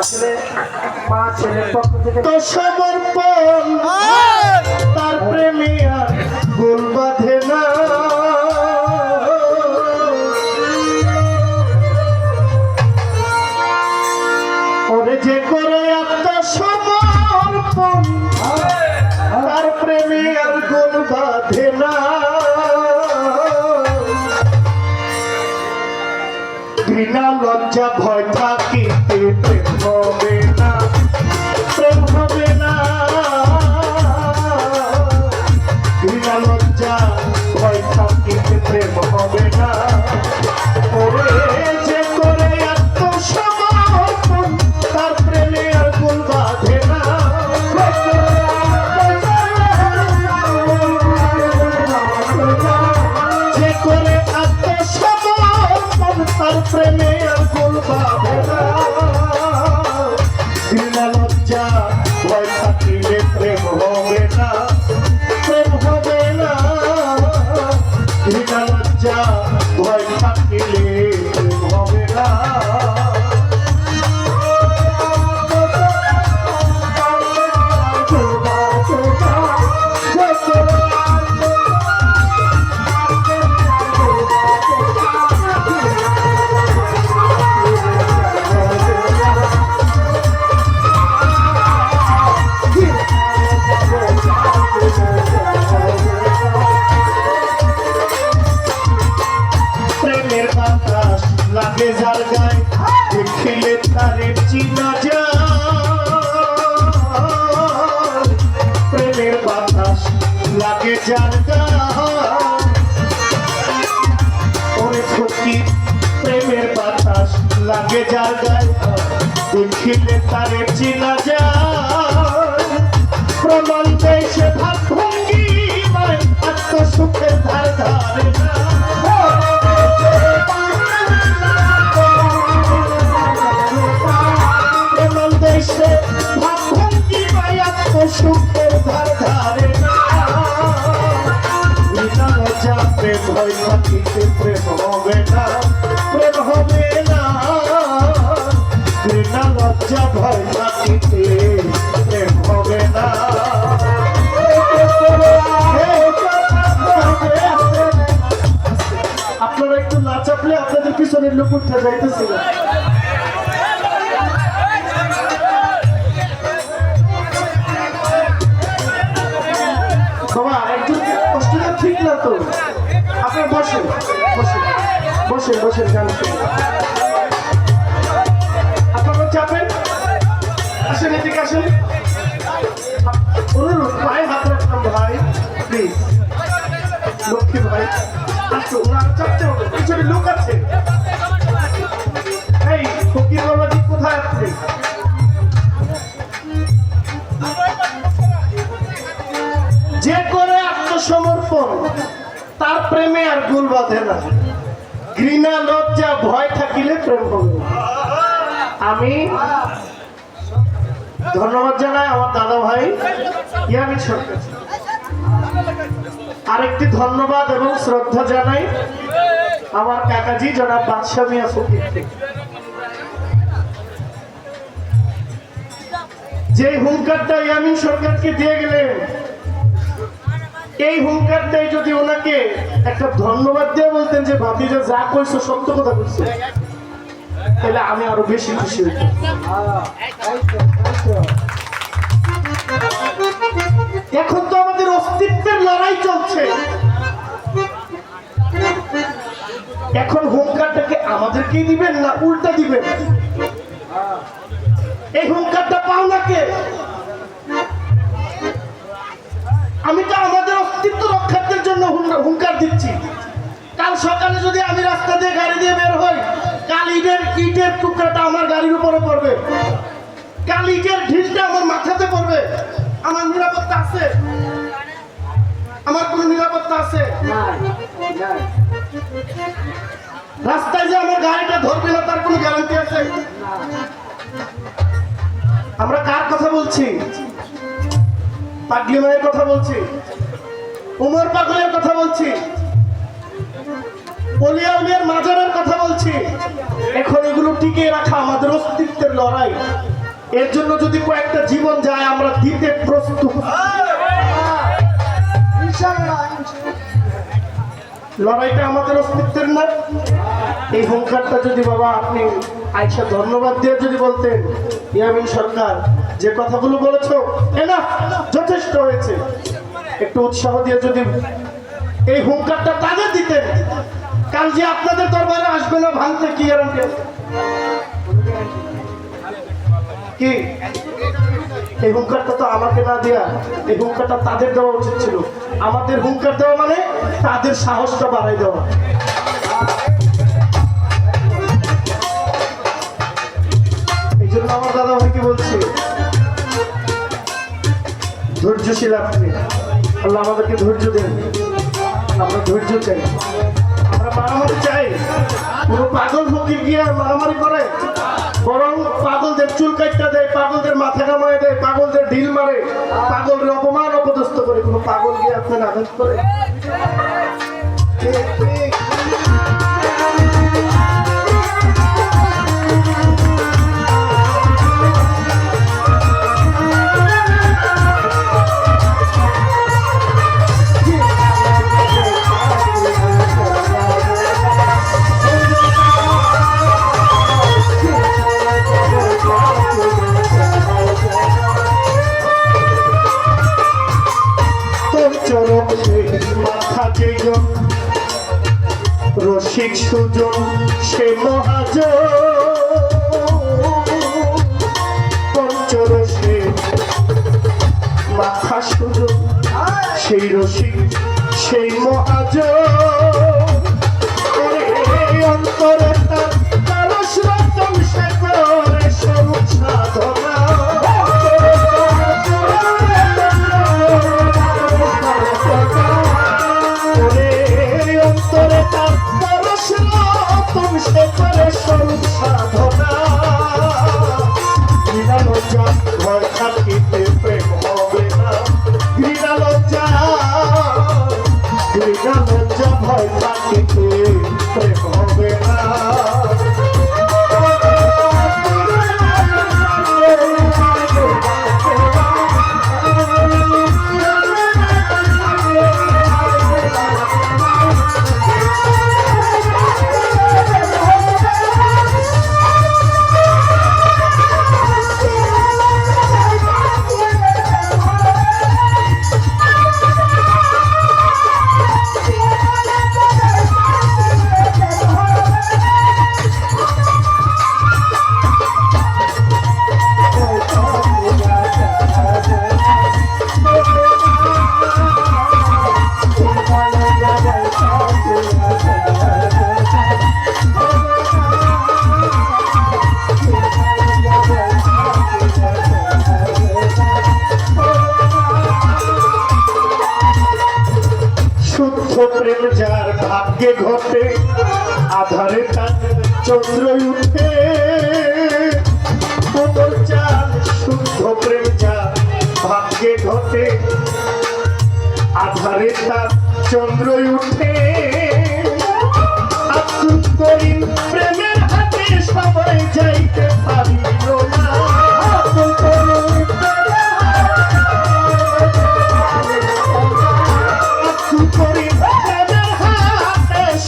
আসলে মা ছেলের পক্ষ থেকে তো সমর্পণ তার প্রেমে আর গোল বাঁধে না। ওরে যে করে আত্মসমর্পণ তার প্রেমে আর গোল বাঁধে না। ঘৃণা লজ্জা ভয় থাকিতে প্রেম হবে না, প্রেম হবে না। ঘৃণা লজ্জা ভয় থাকিতে প্রেম হবে না। ওরে যে করে আত্মসমর্পণ তার প্রেমে আর গোল বাঁধে না। যে করে আত্মসমর্পণ তার প্রেমে আর গোল বাঁধে না। ঘৃণা লজ্জা ভয় থাকিলে প্রেম হবে না, প্রেম হবে না। ঘৃণা লজ্জা ভয় থাকিলে প্রেম হবে না। প্রেমের বাতাস লাগে যার গায়ে দেখিলে তারে চিনা যায়। প্রেমের বাতাস লাগে যার গায়ে ওরে ফকির প্রেমের বাতাস লাগে যার গায়ে দেখিলে তারে চিনা যায়। প্রমাণ দেয় সে ভাব ভঙ্গি আত্মসুখের ধার ধারে না। প্রমাণ দেয় সে ভাব ভঙ্গি আত্মসুখের ধার ধারে না। ঘৃণা লজ্জা প্রেম ভয় থাকিতে প্রেম হবে না, প্রেম হবে না। ঘৃণা লজ্জা ভয় থাকিতে প্রেম হবে না। আপনারা একটু না চাপলে আপনাদের পিছনের লোক উঠে যাইতেছিল। বাবা একটু কষ্টটা ঠিক না তো, আপনার বসেন বসেন বসেন বসেন গান শুনুন। আপনারা চাপেন, আসেন এদিকে আসেন। অনুরোধ পায়ে হাত রাখলাম ভাই, প্লিজ লক্ষ্মী ভাই আসো, ওনার চাপতে হবে, পিছনে লোক আছে। এই ফকির বাবাজি কোথায় আছে? যে করে আত্মসমর্পণ তার প্রেমে আর গোল বাঁধে না। ঘৃণা লজ্জা ভয় থাকিলে প্রেম হবে না। আমি ধন্যবাদ জানাই আমার দাদা ভাই ইয়ামিন সরকার। আরেকটি ধন্যবাদ এবং শ্রদ্ধা জানাই আমার কাকাজি জনাব বাদশা মিয়া ফকির। যে হুঙ্কারটা ইয়ামিন সরকারকে দিয়ে গেলেন, এই হুঙ্কারটাই যদি ওনাকে একটা ধন্যবাদ দিয়ে বলতেন যে ভাতিজা যা কইছো সত্য কথা কইছো, তাহলে আমি আরো বেশি খুশি হইতাম। এখন তো আমাদের অস্তিত্বের লড়াই চলছে। এখন হুঙ্কারটাকে আমাদেরকেই দিবেন না উল্টা দিবেন? এই হুঙ্কারটা পাও না কে? আমি তো আমাদের অস্তিত্ব রক্ষার্থের জন্য হুঙ্কার দিচ্ছি। কাল সকালে যদি আমি রাস্তা দিয়ে গাড়ি দিয়ে বের হই, কাল ইটের টুকরাটা আমার গাড়ির উপরে পড়বে, কাল ইটের ঢিলটা আমার মাথাতে পড়বে। আমার নিরাপত্তা আছে? আমার কোনো নিরাপত্তা আছে? রাস্তায় যে আমার গাড়িটা ধরবে না তার কোনো গ্যারান্টি আছে? আমরা কার কথা বলছি? পাগলি মায়ের কথা বলছি, উমর পাগলের কথা বলছি। ওলিয়া উলিয়ার মাজারের কথা বলছি। এখন এগুলো টিকিয়ে রাখা আমাদের অস্তিত্বের লড়াই। এর জন্য যদি কয়েকটা জীবন যায় আমরা দিতে প্রস্তুত। লড়াইটা আমাদের অস্তিত্বের না। এই হুঙ্কারটা যদি বাবা আপনি আইসা ধন্যবাদ দিয়ে যদি বলতেন, ইয়ামিন সরকার যে কথাগুলো বলেছো এনাফ, যথেষ্ট হয়েছে, একটু উৎসাহ দিয়ে যদি এই হুঙ্কারটা তাদের দিতেন, কাল যে আপনাদের দরবারে আসবে না ভাঙতে কি গ্যারান্টি আছে? কি এই হুঙ্কারটা তো আমাকে না দেয়া, এই হুঙ্কারটা তাদের দেওয়া উচিত ছিল। আমাদের হুঙ্কার দেওয়া মানে তাদের সাহসটা বাড়াই দেওয়া। এই জন্য আমার দাদা ভাইকে বলছি, ধৈর্যশীল আপনি, আল্লাহ আমাদেরকে ধৈর্য দেন। আমরা ধৈর্য চাই, আমরা মারামারি চাই। কোনো পাগল ফকির গিয়ে মারামারি করে, বরং পাগলদের চুল কাটটা দেয়, পাগলদের মাথা কামায় দেয়, পাগলদের ঢিল মারে, পাগলদের অপমান অপদস্থ করে। কোনো পাগল গিয়ে আপনার আঘাত করে? রসিক সুজন সে মহাজ, পঞ্চরসে মাথা সুজন সেই রসিক সেই মহাজ। অন্তরে তার কারস রতন সে করে স্বরূপ সাধনা। অন্তরে তার কারস রতন সে করে স্বরূপ সাধনা। ঘৃণা লজ্জা ভয় থাকিতে প্রেম হবে না। ঘৃণা লজ্জা ভয় থাকিতে প্রেম হবে না। প্রেম যার ভাগ্যে ঘটে, আধারে তার চন্দ্র উঠে। কোমল চাল শুদ্ধ প্রেম যার ভাগ্যে ঘটে, আধারে তার চন্দ্র উঠে। আকুল করি প্রেমের হাতে সবাই যাইতে পারিল না। আকুল করি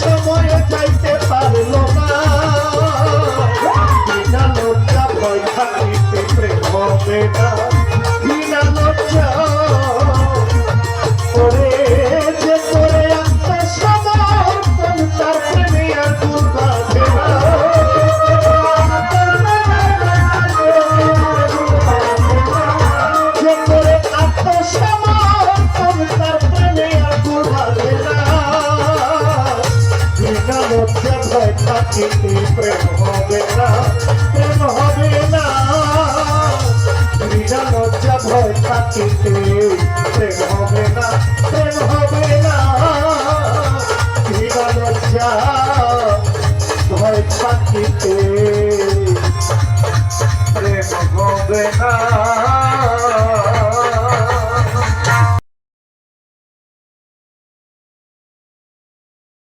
সময় যাইতে পারল না। বিনা লজ্জা ভয় থাকিতে প্রেম হবে না। বিনা লজ্জা করে যে করে আত্মসমর্পণ তার প্রেমে আর দূর বাঁধে না। যে করে আত্মসমর্পণ তার প্রেমে আর দূর বাঁধে না। বিনা লজ্জা ভয় থাকিতে প্রেম হবে না। প্রেম হবে না। বিনা লজ্জা ভয় থাকিতে প্রেম হবে না। প্রেম হবে না। বিনা লজ্জা ভয় থাকিতে প্রেম হবে না।